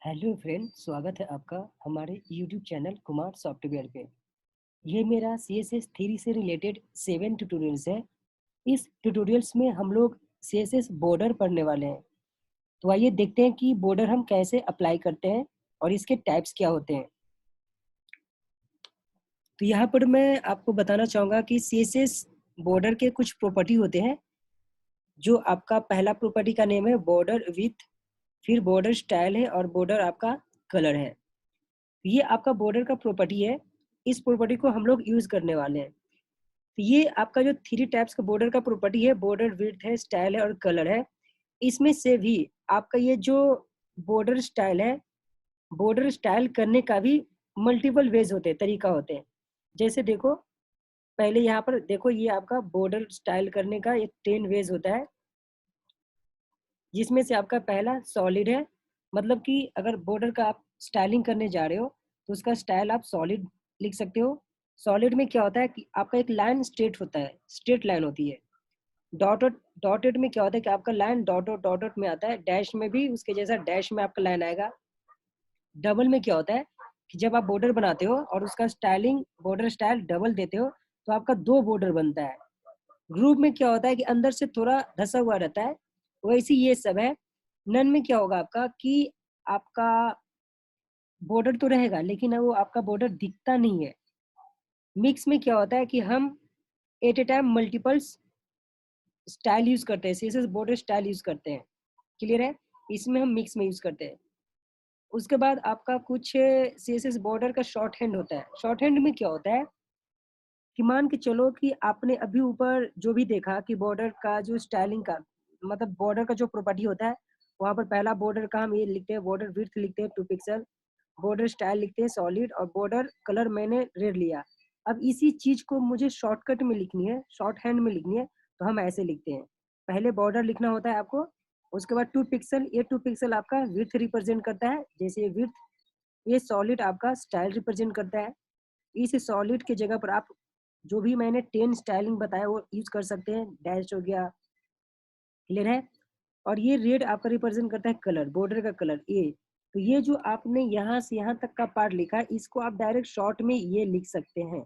Hello friend, स्वागत है आपका हमारे यूट्यूब चैनल कुमार सॉफ्टवेयर पे। ये मेरा CSS 3 से रिलेटेड 7 ट्यूटोरियल्स है। इस ट्यूटोरियल्स में हम लोग CSS बॉर्डर पढ़ने वाले हैं। तो आइए देखते हैं कि बॉर्डर हम कैसे अप्लाई करते हैं और इसके टाइप्स क्या होते हैं। तो यहाँ पर मैं आपको बताना चाहूँगा कि CSS बॉर्डर के कुछ प्रॉपर्टी होते हैं। जो आपका पहला प्रॉपर्टी का नेम है बॉर्डर विथ, फिर बॉर्डर स्टाइल है और बॉर्डर आपका कलर है। ये आपका बॉर्डर का प्रॉपर्टी है। इस प्रॉपर्टी को हम लोग यूज करने वाले हैं। तो ये आपका जो 3 टाइप्स का बॉर्डर का प्रॉपर्टी है, बॉर्डर विड्थ है, स्टाइल है और कलर है। इसमें से भी आपका ये जो बॉर्डर स्टाइल है, बॉर्डर स्टाइल करने का भी मल्टीपल वेज होते हैं, तरीका होते हैं। जैसे देखो, पहले यहाँ पर देखो, ये आपका बॉर्डर स्टाइल करने का एक 10 वेज होता है, जिसमें से आपका पहला सॉलिड है। मतलब कि अगर बॉर्डर का आप स्टाइलिंग करने जा रहे हो तो उसका स्टाइल आप सॉलिड लिख सकते हो। सॉलिड में क्या होता है कि आपका एक लाइन स्ट्रेट होता है, स्ट्रेट लाइन होती है। डॉटेड डॉटेड में क्या होता है कि आपका लाइन डॉटेड डॉटेड में आता है, डैश में भी उसके जैसा डैश में आपका लाइन आएगा। डबल में क्या होता है कि जब आप बॉर्डर बनाते हो और उसका स्टाइलिंग बॉर्डर स्टाइल डबल देते हो तो आपका 2 बॉर्डर बनता है। ग्रुप में क्या होता है कि अंदर से थोड़ा धसा हुआ रहता है। वैसे ये सब है। नन में क्या होगा आपका कि आपका बॉर्डर तो रहेगा लेकिन वो आपका बॉर्डर दिखता नहीं है। मिक्स में क्या होता है कि हम at a time multiples style use करते हैं, सीएसएस बॉर्डर स्टाइल यूज करते हैं। क्लियर है? इसमें हम मिक्स में यूज करते हैं। उसके बाद आपका कुछ सीएसएस बॉर्डर का शॉर्ट हैंड होता है। शॉर्ट हैंड में क्या होता है कि मान के चलो कि आपने अभी ऊपर जो भी देखा कि बॉर्डर का जो स्टाइलिंग का मतलब बॉर्डर का जो प्रॉपर्टी होता है, वहां पर पहला बॉर्डर का हम ये लिखते हैं, बॉर्डर विड्थ लिखते हैं 2 पिक्सल, बॉर्डर स्टाइल लिखते हैं सॉलिड और बॉर्डर कलर मैंने रेड लिया। अब इसी चीज को मुझे शॉर्टकट में लिखनी है, शॉर्ट हैंड में लिखनी है, तो हम ऐसे लिखते हैं। पहले बॉर्डर लिखना होता है आपको, उसके बाद 2 पिक्सल, ये 2 पिक्सल आपका विड्थ रिप्रेजेंट करता है, जैसे ये विड्थ। ये सॉलिड आपका स्टाइल रिप्रेजेंट करता है। इस सॉलिड के जगह पर आप जो भी मैंने 10 स्टाइलिंग बताया वो यूज कर सकते हैं, डैश हो गया। क्लियर है? और ये रेड आपका रिप्रेजेंट करता है कलर, बॉर्डर का कलर ये। तो ये जो आपने यहाँ से यहाँ तक का पार्ट लिखा, इसको आप डायरेक्ट शॉर्ट में ये लिख सकते हैं।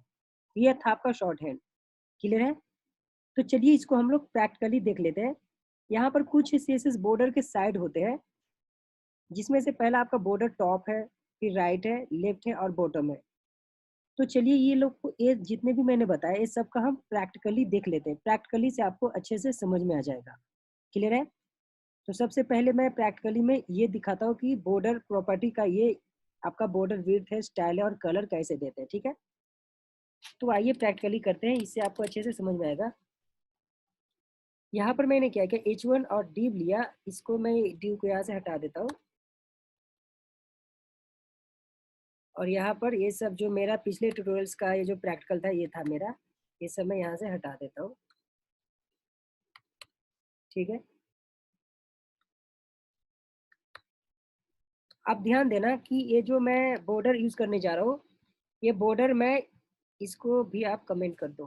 ये था आपका शॉर्ट हैंड। क्लियर है? तो चलिए इसको हम लोग प्रैक्टिकली देख लेते हैं। यहाँ पर कुछ सीएसएस बॉर्डर के साइड होते हैं, जिसमें से पहला आपका बॉर्डर टॉप है, फिर राइट है, लेफ्ट है और बॉटम है। तो चलिए ये लोग को, ये जितने भी मैंने बताया ये सब का हम प्रैक्टिकली देख लेते हैं। प्रैक्टिकली से आपको अच्छे से समझ में आ जाएगा। क्लियर है? तो सबसे पहले मैं प्रैक्टिकली में ये दिखाता हूँ कि बॉर्डर प्रॉपर्टी का ये आपका बॉर्डर विड्थ है, स्टाइल है और कलर कैसे देते हैं। ठीक है? तो आइए प्रैक्टिकली करते हैं, इससे आपको अच्छे से समझ में आएगा। यहाँ पर मैंने क्या किया, H1 और div लिया। इसको मैं div को यहाँ से हटा देता हूँ। और यहाँ पर ये सब जो मेरा पिछले ट्यूटोरियल्स का ये जो प्रैक्टिकल था ये था मेरा, ये सब मैं यहाँ से हटा देता हूँ। ठीक है? अब ध्यान देना कि ये जो मैं बॉर्डर यूज करने जा रहा हूँ, ये बॉर्डर मैं, इसको भी आप कमेंट कर दो।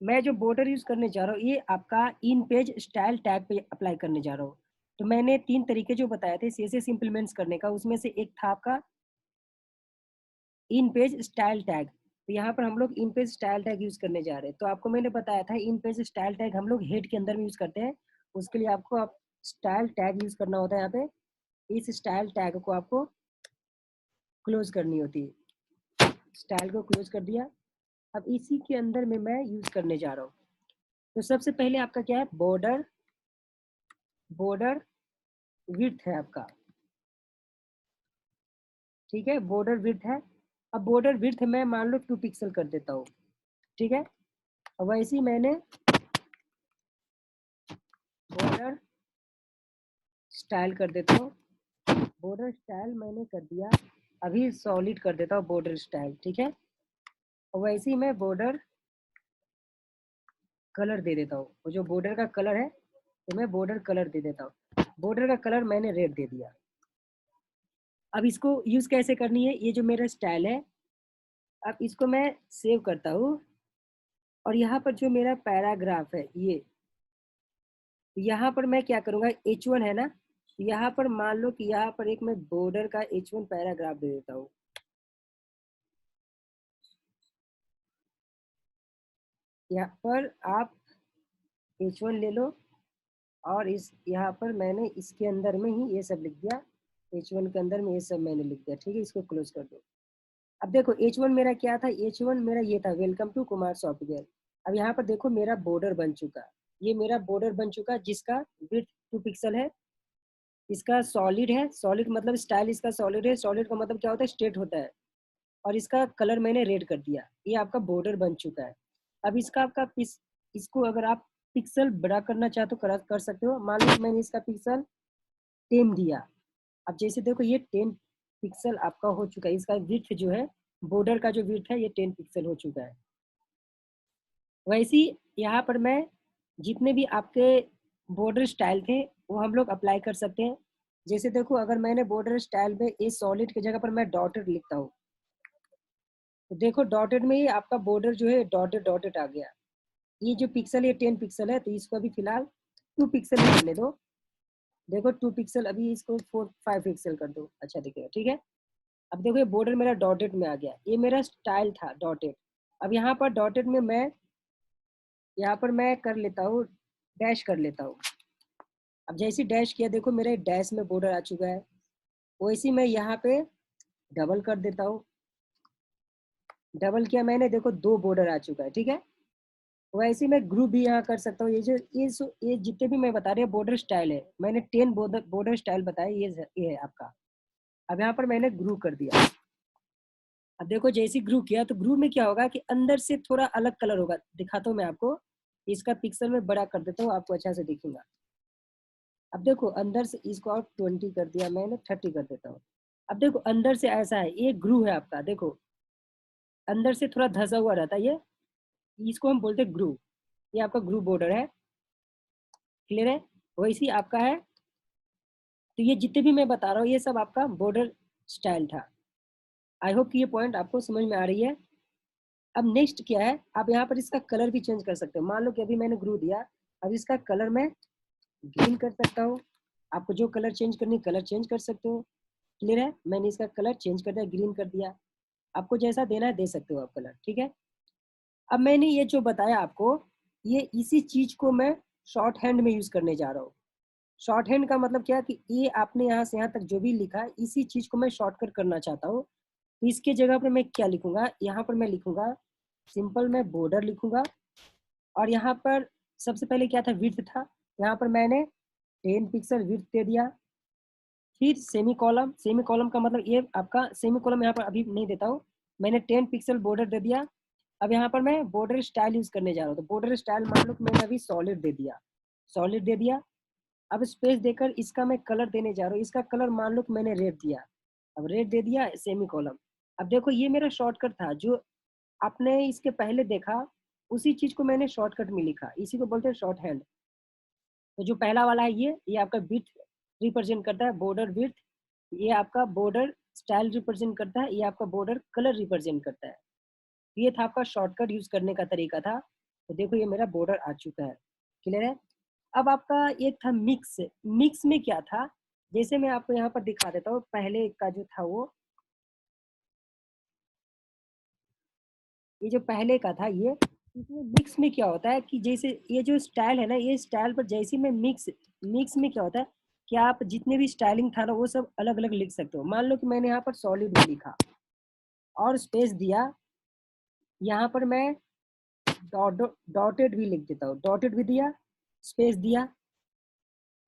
मैं जो बॉर्डर यूज करने जा रहा हूँ ये आपका इन पेज स्टाइल टैग पे अप्लाई करने जा रहा हूँ। तो मैंने 3 तरीके जो बताए थे सीएसएस इंप्लीमेंट्स करने का, उसमें से एक था आपका इन पेज स्टाइल टैग। तो यहाँ पर हम लोग इन पेज स्टाइल टैग यूज करने जा रहे हैं। तो आपको मैंने बताया था इन पेज स्टाइल टैग हम लोग हेड के अंदर में यूज करते हैं। उसके लिए आपको आप स्टाइल टैग यूज करना होता है। यहाँ पे इस स्टाइल टैग को आपको क्लोज करनी होती है। स्टाइल को क्लोज कर दिया। अब इसी के अंदर में मैं यूज करने जा रहा हूँ। तो सबसे पहले आपका क्या है, बॉर्डर, बॉर्डर विड्थ है आपका। ठीक है? बॉर्डर विड्थ है। अब बॉर्डर विड्थ मैं मान लो 2 पिक्सल कर देता हूँ। ठीक है? अब वैसे ही मैंने बॉर्डर स्टाइल कर देता हूँ। बॉर्डर स्टाइल मैंने कर दिया। अभी सॉलिड कर देता हूँ बॉर्डर स्टाइल। ठीक है? और वैसे ही मैं बॉर्डर कलर दे देता हूँ। वो जो बॉर्डर का कलर है तो मैं बॉर्डर कलर दे देता हूँ। बॉर्डर का कलर मैंने रेड दे दिया। अब इसको यूज कैसे करनी है, ये जो मेरा स्टाइल है, अब इसको मैं सेव करता हूँ। और यहाँ पर जो मेरा पैराग्राफ है ये, यहाँ पर मैं क्या करूँगा, H1 है ना, यहाँ पर मान लो कि यहाँ पर एक मैं बॉर्डर का H1 पैराग्राफ दे देता हूँ। यहाँ पर आप H1 ले लो और इस यहाँ पर मैंने इसके अंदर में ही ये सब लिख दिया। H1 के अंदर में ये सब मैंने लिख दिया। ठीक है, इसको क्लोज कर दो। अब देखो H1 मेरा क्या था, H1 मेरा ये था, वेलकम टू कुमार सॉफ्टवेयर। अब यहाँ पर देखो मेरा बॉर्डर बन चुका, ये मेरा बॉर्डर बन चुका जिसका विड्थ 2 पिक्सल है, इसका सॉलिड है, सॉलिड मतलब स्टाइल इसका सॉलिड है, सॉलिड का मतलब क्या होता है, स्ट्रेट होता है, और इसका कलर मैंने रेड कर दिया। ये आपका बॉर्डर बन चुका है। अब इसका आपका इसको अगर आप पिक्सल बड़ा करना चाहते हो कर सकते हो। मान लो मैंने इसका पिक्सल 10 दिया। अब जैसे देखो ये 10 पिक्सल आपका हो चुका है, इसका विड्थ जो है, बॉर्डर का जो विड्थ है, ये 10 पिक्सल हो चुका है। वैसे ही यहाँ पर मैं जितने भी आपके बॉर्डर स्टाइल थे वो हम लोग अप्लाई कर सकते हैं। जैसे देखो अगर मैंने बॉर्डर स्टाइल में ये सॉलिड की जगह पर मैं डॉटेड लिखता हूँ, तो देखो डॉटेड में ही आपका बॉर्डर जो है डॉटेड डॉटेड आ गया। ये जो पिक्सल है 10 पिक्सल है, तो इसको अभी फिलहाल 2 पिक्सल करने दो। देखो 2 पिक्सल, अभी इसको 5 पिक्सल कर दो, अच्छा दिखेगा। ठीक है, अब देखो ये बॉर्डर मेरा डॉटेड में आ गया, ये मेरा स्टाइल था डॉटेड। अब यहाँ पर डॉटेड में मैं यहाँ पर मैं कर लेता हूँ, डैश कर लेता हूँ। अब जैसे डैश किया देखो मेरे डैश में बॉर्डर आ चुका है। वैसे मैं यहाँ पे डबल कर देता हूँ, डबल किया मैंने, देखो 2 बॉर्डर आ चुका है। ठीक है, वैसे मैं ग्रुप भी यहाँ कर सकता हूँ। ये जितने भी मैं बता रही हूँ बॉर्डर स्टाइल है, मैंने 10 बॉर्डर स्टाइल बताया, ये है आपका। अब यहाँ पर मैंने ग्रुप कर दिया। अब देखो जैसे ग्रुप किया तो ग्रुप में क्या होगा कि अंदर से थोड़ा अलग कलर होगा, दिखाता हूँ मैं आपको। इसका पिक्सल में बड़ा कर देता हूँ, आपको अच्छा से दिखेगा। अब देखो अंदर से इसको और 20 कर दिया मैंने, 30 कर देता हूँ। अब देखो अंदर से ऐसा है, ये ग्रू है आपका, देखो अंदर से थोड़ा धसा हुआ रहता है ये, इसको हम बोलते हैं ग्रू। ये आपका ग्रू बॉर्डर है, क्लियर है। वैसे ही आपका है। तो ये जितने भी मैं बता रहा हूँ ये सब आपका बॉर्डर स्टाइल था। आई होप कि ये पॉइंट आपको समझ में आ रही है। अब नेक्स्ट क्या है, आप यहाँ पर इसका कलर भी चेंज कर सकते हो। मान लो कि अभी मैंने ग्रू दिया, अब इसका कलर मैं ग्रीन कर सकता हूँ। आपको जो कलर चेंज करनी कलर चेंज कर सकते हो, क्लियर है। मैंने इसका कलर चेंज कर दिया, ग्रीन कर दिया। आपको जैसा देना है दे सकते हो आप कलर, ठीक है। अब मैंने ये जो बताया आपको, ये इसी चीज को मैं शॉर्ट हैंड में यूज करने जा रहा हूँ। शॉर्ट हैंड का मतलब क्या कि ये आपने यहाँ से यहाँ तक जो भी लिखा है, इसी चीज को मैं शॉर्टकट करना चाहता हूँ। तो इसके जगह पर मैं क्या लिखूंगा, यहाँ पर मैं लिखूंगा सिंपल, मैं बॉर्डर लिखूंगा। और यहाँ पर सबसे पहले क्या था, विड्थ था, यहाँ पर मैंने 10 पिक्सल विड्थ दे दिया। फिर सेमी कॉलम, सेमी कॉलम का मतलब ये आपका सेमी कॉलम यहाँ पर अभी नहीं देता हूँ, मैंने 10 पिक्सल बॉर्डर दे दिया। अब यहाँ पर मैं बॉर्डर स्टाइल यूज करने जा रहा हूँ, तो बॉर्डर स्टाइल मान लो कि मैंने अभी सॉलिड दे दिया, सॉलिड दे दिया। अब स्पेस देकर इसका मैं कलर देने जा रहा हूँ, इसका कलर मान लो कि मैंने रेड दिया। अब रेड दे दिया, सेमी कॉलम। अब देखो ये मेरा शॉर्टकट था, जो आपने इसके पहले देखा उसी चीज को मैंने शॉर्टकट में लिखा, इसी को बोलते हैं शॉर्ट हैंड। तो जो पहला वाला है ये आपका विड्थ रिप्रेजेंट करता है, बॉर्डर विड्थ। ये आपका बॉर्डर स्टाइल रिप्रेजेंट करता है, ये आपका बॉर्डर कलर रिप्रेजेंट करता है। ये था आपका शॉर्टकट यूज करने का तरीका था। तो देखो ये मेरा बॉर्डर आ चुका है, क्लियर है। अब आपका एक था मिक्स, मिक्स में क्या था, जैसे मैं आपको यहाँ पर दिखा देता हूँ, पहले का जो था वो, ये जो पहले का था ये, इसमें मिक्स में क्या होता है कि जैसे ये जो स्टाइल है ना, ये स्टाइल पर जैसे में मिक्स, मिक्स में क्या होता है कि आप जितने भी स्टाइलिंग था ना वो सब अलग अलग लिख सकते हो। मान लो कि मैंने यहाँ पर सॉलिड भी लिखा और स्पेस दिया, यहाँ पर मैं डॉटेड भी लिख देता हूँ, डॉटेड भी दिया, स्पेस दिया,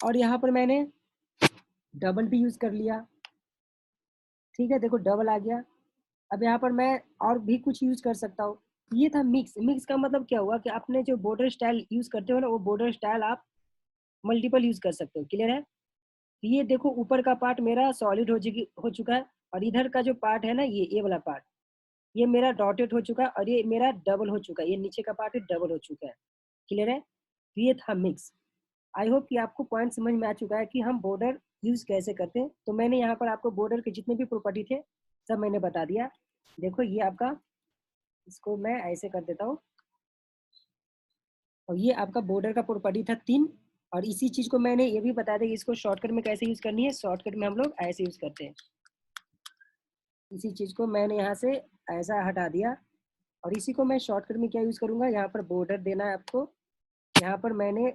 और यहाँ पर मैंने डबल भी यूज कर लिया। ठीक है, देखो डबल आ गया। अब यहाँ पर मैं और भी कुछ यूज कर सकता हूँ। ये था मिक्स। मिक्स का मतलब क्या हुआ कि आपने जो बॉर्डर स्टाइल यूज करते हो ना, वो बॉर्डर स्टाइल आप मल्टीपल यूज कर सकते हो, क्लियर है। तो ये देखो ऊपर का पार्ट मेरा सॉलिड हो चुका है, और इधर का जो पार्ट है ना, ये वाला पार्ट, ये मेरा डॉटेड हो चुका है, और ये मेरा डबल हो चुका है, ये नीचे का पार्ट है डबल हो चुका है, क्लियर है। तो ये था मिक्स। आई होप कि आपको पॉइंट समझ में आ चुका है कि हम बॉर्डर यूज कैसे करते हैं। तो मैंने यहाँ पर आपको बॉर्डर के जितने भी प्रॉपर्टी थे सब मैंने बता दिया। देखो ये आपका, इसको मैं ऐसे कर देता हूँ, और ये आपका बॉर्डर का प्रॉपर्टी था 3। और इसी चीज़ को मैंने ये भी बता दिया कि इसको शॉर्टकट में कैसे यूज़ करनी है। शॉर्टकट में हम लोग ऐसे यूज़ करते हैं। इसी चीज़ को मैंने यहाँ से ऐसा हटा दिया और इसी को मैं शॉर्टकट में क्या यूज़ करूँगा, यहाँ पर बॉर्डर देना है आपको। यहाँ पर मैंने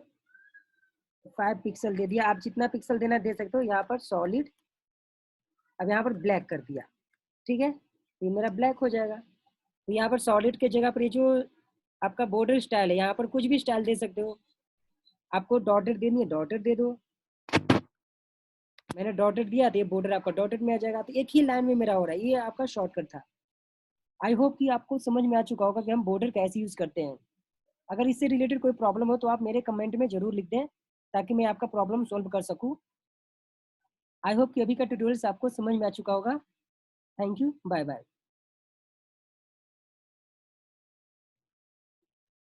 5 पिक्सल दे दिया, आप जितना पिक्सल देना दे सकते हो। यहाँ पर सॉलिड, अब यहाँ पर ब्लैक कर दिया, ठीक है? ये मेरा ब्लैक हो जाएगा। तो यहाँ पर सॉलिड के जगह पर ये जो आपका बॉर्डर स्टाइल है, यहाँ पर कुछ भी स्टाइल दे सकते हो। आपको डॉटेड देनी है, डॉटेड दे दो। मैंने डॉटेड दिया तो ये बॉर्डर आपका डॉटेड में आ जाएगा। तो एक ही लाइन में मेरा हो रहा है, ये आपका शॉर्टकट था। आई होप कि आपको समझ में आ चुका होगा कि हम बॉर्डर कैसे यूज़ करते हैं। अगर इससे रिलेटेड कोई प्रॉब्लम हो तो आप मेरे कमेंट में ज़रूर लिख दें, ताकि मैं आपका प्रॉब्लम सॉल्व कर सकूँ। आई होप कि अभी का ट्यूटोरियल्स आपको समझ में आ चुका होगा। Thank you, bye bye.